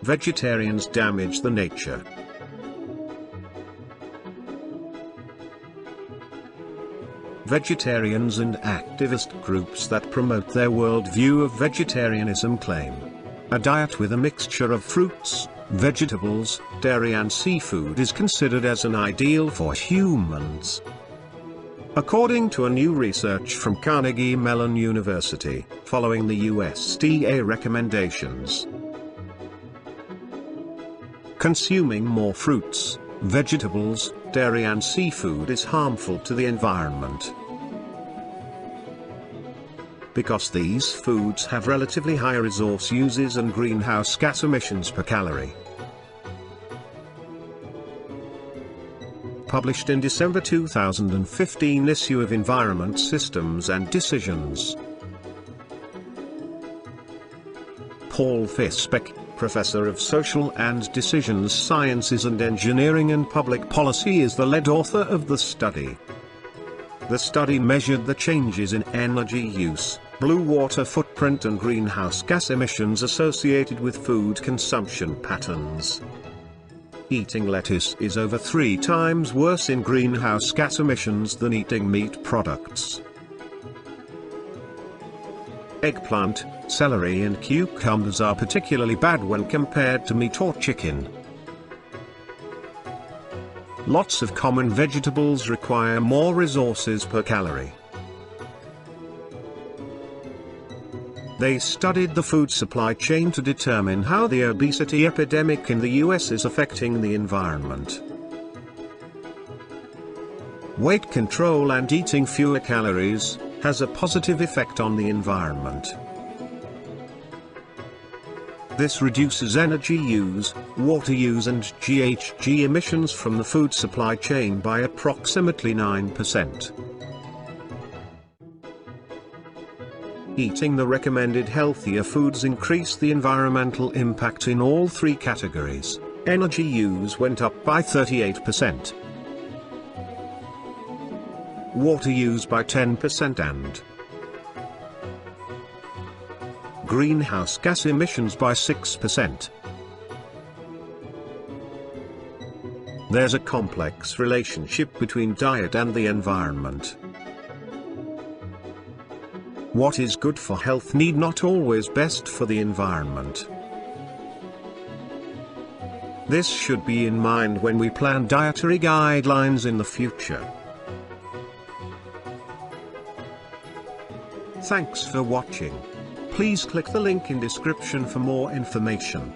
vegetarians damage the nature. Vegetarians and activist groups that promote their worldview of vegetarianism claim a diet with a mixture of fruits, vegetables, dairy and seafood is considered as an ideal for humans. According to a new research from Carnegie Mellon University, following the USDA recommendations, consuming more fruits, vegetables, dairy and seafood is harmful to the environment. Because these foods have relatively high resource uses and greenhouse gas emissions per calorie. Published in December 2015 issue of Environment Systems and Decisions. Paul Fisbeck, Professor of Social and Decisions Sciences and Engineering and Public Policy, is the lead author of the study. The study measured the changes in energy use, blue water footprint and greenhouse gas emissions associated with food consumption patterns. Eating lettuce is over 3 times worse in greenhouse gas emissions than eating meat products. Eggplant, celery and cucumbers are particularly bad when compared to meat or chicken. Lots of common vegetables require more resources per calorie. They studied the food supply chain to determine how the obesity epidemic in the US is affecting the environment. Weight control and eating fewer calories has a positive effect on the environment. This reduces energy use, water use and GHG emissions from the food supply chain by approximately 9%. Eating the recommended healthier foods increased the environmental impact in all 3 categories. Energy use went up by 38%. Water use by 10% and greenhouse gas emissions by 6%. There's a complex relationship between diet and the environment. What is good for health need not always best for the environment. This should be in mind when we plan dietary guidelines in the future. Thanks for watching. Please click the link in description for more information.